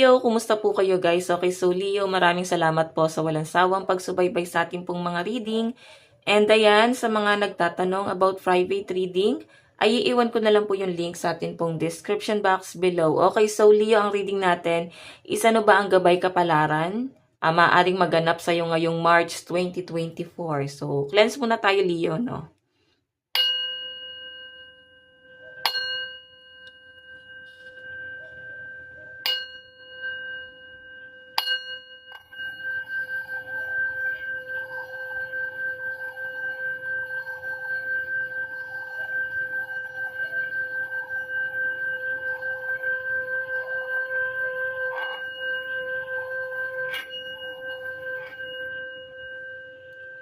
Leo, kumusta po kayo guys? Okay, so Leo, maraming salamat po sa walang sawang pagsubaybay sa ating pong mga reading. And ayan, sa mga nagtatanong about private reading, ay iiwan ko na lang po yung link sa atin pong description box below. Okay, so Leo, ang reading natin, isa no ba ang gabay kapalaran? Maaaring maganap sa iyo ngayong March 2024. So, cleanse muna tayo Leo, no?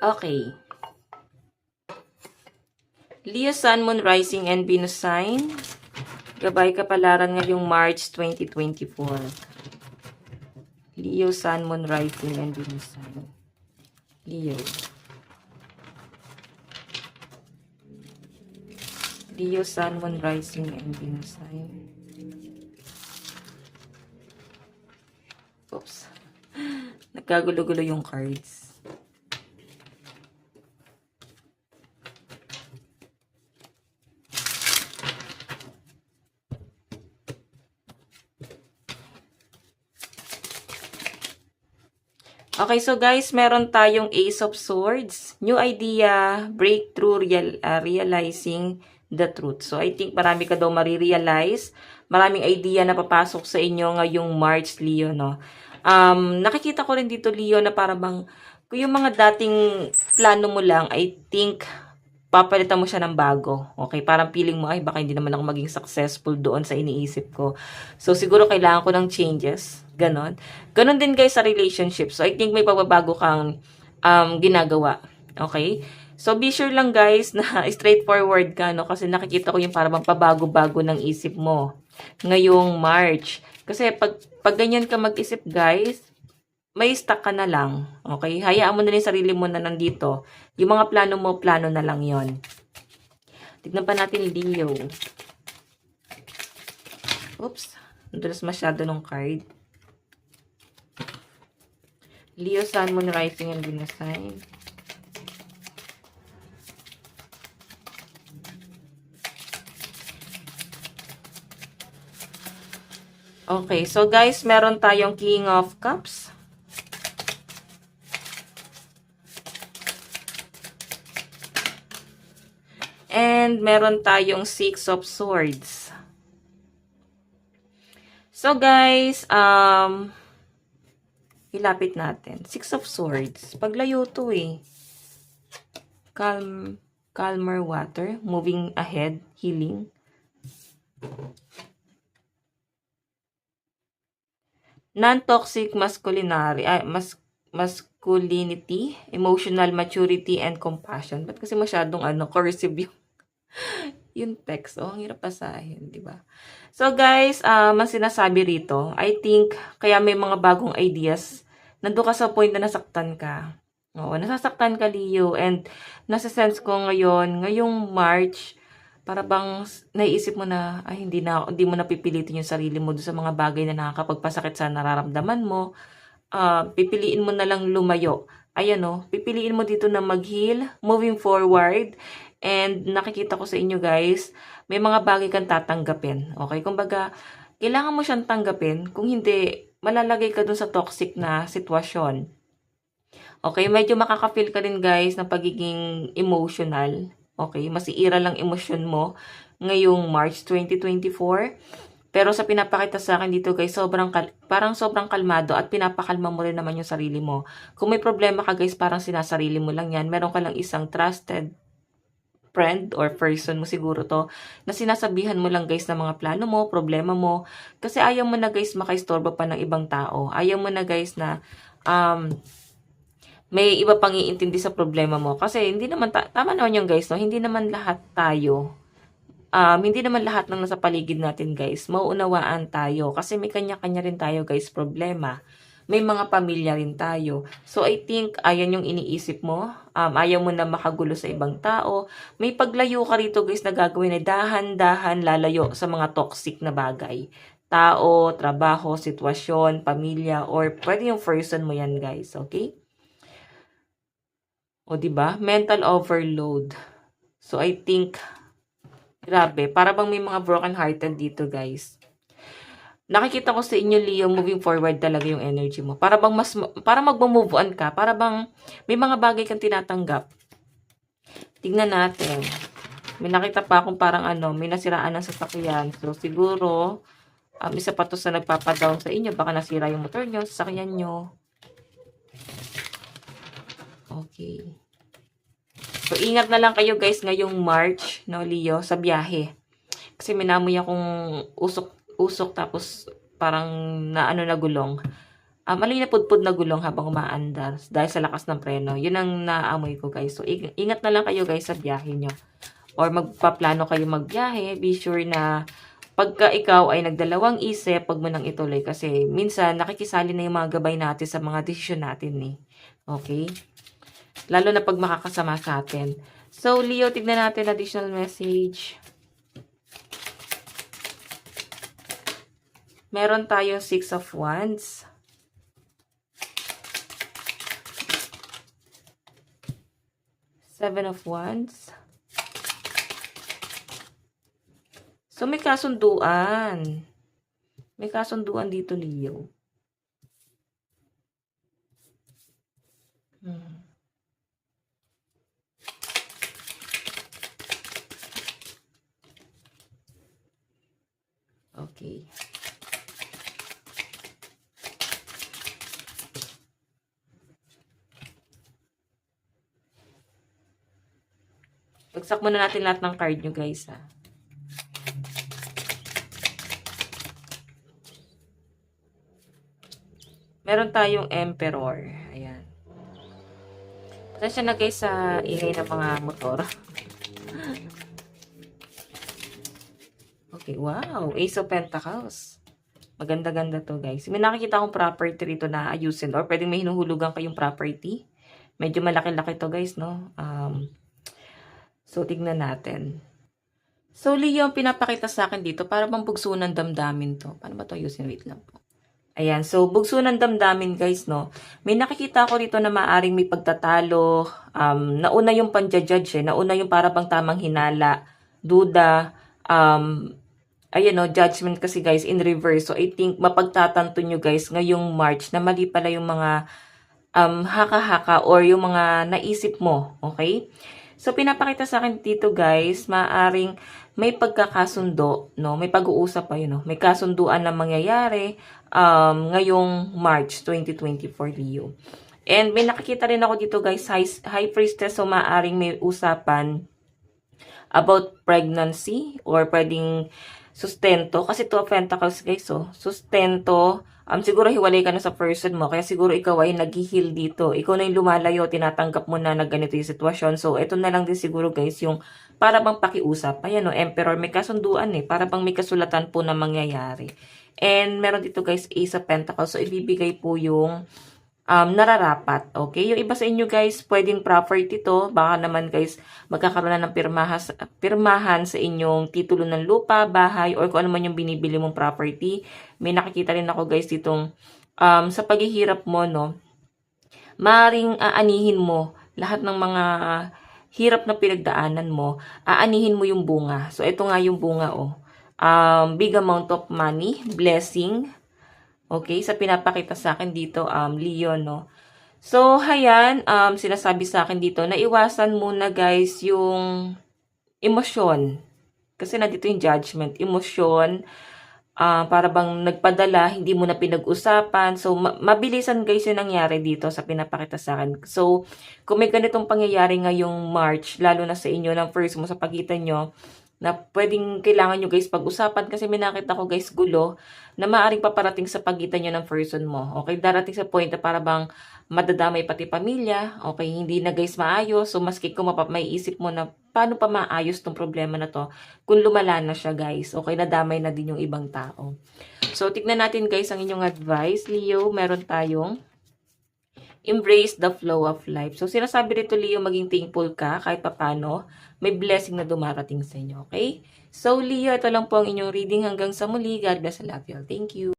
Okay. Leo, Sun, Moon, Rising, and Venus sign. Gabay kapalaran ngayong March 2024. Leo, Sun, Moon, Rising, and Venus sign. Leo. Leo, Sun, Moon, Rising, and Venus sign. Oops. Nagkagulo-gulo yung cards. Okay, so guys, meron tayong Ace of Swords, new idea, breakthrough, realizing the truth. So, I think marami ka daw marirealize, maraming idea na papasok sa inyo ngayong March, Leo, no? Nakikita ko rin dito, Leo, na parang kung yung mga dating plano mo lang, I think papalitan mo siya ng bago. Okay? Parang feeling mo, ay, baka hindi naman ako maging successful doon sa iniisip ko. So, siguro kailangan ko ng changes. Ganon. Ganon din guys sa relationship. So, I think may pagbabago kang ginagawa. Okay? So, be sure lang guys na straightforward ka, no? Kasi nakikita ko yung parang pabago-bago ng isip mo ngayong March. Kasi pag ganyan ka mag-isip guys, may stuck ka na lang. Okay? Hayaan mo na rin sarili mo na nandito. Yung mga plano mo, plano na lang yon. Tignan pa natin, Leo. Oops. Nadulas masyado ng card. Leo, Sun, Moon, Rising, and Venus sign. Okay. So, guys, meron tayong King of Cups. And meron tayong Six of Swords. So guys, ilapit natin. Six of Swords. Paglayo to eh. Calmer water. Moving ahead. Healing. Non-toxic masculinity, emotional maturity, and compassion. Ba't kasi masyadong cursive yung text. Oh, ang hirap basahin, di ba? So guys, mas sinasabi rito, I think kaya may mga bagong ideas. Nandun ka sa point na nasaktan ka. Oo, nasasaktan ka, Leo, and nasa-sense ko ngayong March, para bang naiisip mo na, ay hindi mo napipilitin yung sarili mo doon sa mga bagay na nakakapagpasakit sa nararamdaman mo. Pipiliin mo na lang lumayo. Ayan pipiliin mo dito na mag-heal, moving forward. And nakikita ko sa inyo guys, may mga bagay kang tatanggapin. Okay? Kumbaga, kailangan mo siyang tanggapin. Kung hindi, malalagay ka dun sa toxic na sitwasyon. Okay? Medyo makaka-feel ka rin guys ng pagiging emotional. Okay? Masiira lang emosyon mo ngayong March 2024. Pero sa pinapakita sa akin dito guys, parang sobrang kalmado at pinapakalma mo rin naman yung sarili mo. Kung may problema ka guys, parang sinasarili mo lang yan. Meron ka lang isang trusted friend or person mo siguro to, na sinasabihan mo lang guys ng mga plano mo, problema mo. Kasi ayaw mo na guys makaistorbo pa ng ibang tao. Ayaw mo na guys na may iba pang iintindi sa problema mo. Kasi hindi naman, tama naman yung guys, no? Hindi naman lahat tayo. Hindi naman lahat ng nasa paligid natin guys, mauunawaan tayo. Kasi may kanya-kanya rin tayo guys problema. May mga pamilya rin tayo. So, I think, ayan yung iniisip mo. Ayaw mo na makagulo sa ibang tao. May paglayo ka rito, guys, na gagawin na dahan-dahan lalayo sa mga toxic na bagay. tao, trabaho, sitwasyon, pamilya, or pwede yung person mo yan, guys. Okay? O, diba? Mental overload. So, I think, grabe, para bang may mga broken hearted dito, guys. Nakikita ko sa inyo, Leo, moving forward talaga yung energy mo. Para bang para mag-move on ka, para bang may mga bagay kang tinatanggap. Tingnan natin. May nakita pa akong parang may nasiraan ng sasakyan. So, siguro, isa pa to sa nagpapadown sa inyo. Baka nasira yung motor nyo, sasakyan nyo. Okay. So, ingat na lang kayo guys ngayong March, no, Leo, sa biyahe. Kasi minamoy akong usok tapos parang na gulong. Alin na pudpud na gulong habang umaandar dahil sa lakas ng preno. Yun ang naamoy ko guys. So, ingat na lang kayo guys sa biyahe nyo. Or magpaplano kayo magbiyahe, be sure na pagka ikaw ay nagdalawang isip, wag mo nang ituloy. Kasi minsan nakikisali na yung mga gabay natin sa mga desisyon natin eh. Okay? Lalo na pag makakasama sa atin. So, Leo, tignan natin additional message. Meron tayong 6 of Wands. 7 of Wands. So, may kasunduan. May kasunduan dito, Leo. Okay. Bagsak muna natin lahat ng card nyo, guys, ha. Meron tayong Emperor. Ayan. Pasensya na guys sa ingay ng mga motor. Okay, wow. Ace of Pentacles. Maganda-ganda to, guys. May nakikita akong property rito na ayusin or pwedeng may hinuhulugan kayong property. Medyo malaki-laki to, guys, no? So, tignan natin. So, Leo, ang pinapakita sa akin dito, para bang bugso ng damdamin to. Paano ba to ayusin? Wait lang po. Ayan, so bugso ng damdamin guys, no? May nakikita ko rito na maaring may pagtatalo, nauna yung panja-judge, nauna yung para bang tamang hinala, duda, ayan no, judgment kasi guys in reverse. So I think mapagtatanto nyo guys ngayong March na mali pala yung mga haka-haka or yung mga naisip mo, okay? So pinapakita sa akin dito guys, maaring may pagkakasundo, no? May pag-uusap pa yun, no? May kasunduan na mangyayari ngayong March 2024, Leo. And may nakikita rin ako dito guys, High Priestess, so maaring may usapan about pregnancy or pwedeng sustento. Kasi 2 of Pentacles guys, so sustento. Siguro hiwalay ka na sa person mo, kaya siguro ikaw ay nag-heal dito. Ikaw na yung lumalayo, tinatanggap mo na ganito yung sitwasyon. So, ito na lang din siguro guys, yung para bang pakiusap. Ayan o, Emperor, may kasunduan eh. Para bang may kasulatan po na mangyayari. And meron dito guys, Ace of Pentacles. So, ibibigay po yung nararapat. Okay? Yung iba sa inyo guys, pwedeng property to. Baka naman guys, magkakaroon na ng pirmahan sa inyong titulo ng lupa, bahay, or kung ano man yung binibili mong property. May nakikita rin ako guys ditong sa paghihirap mo, no, maring aanihin mo lahat ng mga hirap na pinagdaanan mo, aanihin mo yung bunga. So, ito nga yung bunga, oh. Big amount of money, blessing. Okay, sa pinapakita sa akin dito, Leo, no. So, hayan, sinasabi sa akin dito, na iwasan muna guys yung emosyon. Kasi nandito yung judgment, emosyon, para bang nagpadala, hindi mo na pinag-usapan. So, mabilisan guys yung nangyari dito sa pinapakita sa akin. So, kung may ganitong pangyayari ngayong March, lalo na sa inyo, ng first mo sa pagitan nyo, na pwedeng kailangan nyo guys pag-usapan kasi may nakita ko guys gulo na maaaring paparating sa pagitan nyo ng person mo. Okay, darating sa point na para bang madadamay pati pamilya. Okay, hindi na guys maayos. So, maski kung may isip mo na paano pa maayos tong problema na to kung lumala na siya guys. Okay, nadamay na din yung ibang tao. So, tignan natin guys ang inyong advice. Leo, meron tayong embrace the flow of life. So, sinasabi rito, Leo, maging thankful ka kahit papano. May blessing na dumarating sa inyo, okay? So, Leo, ito lang po ang inyong reading hanggang sa muli. God bless, I love you all. Thank you.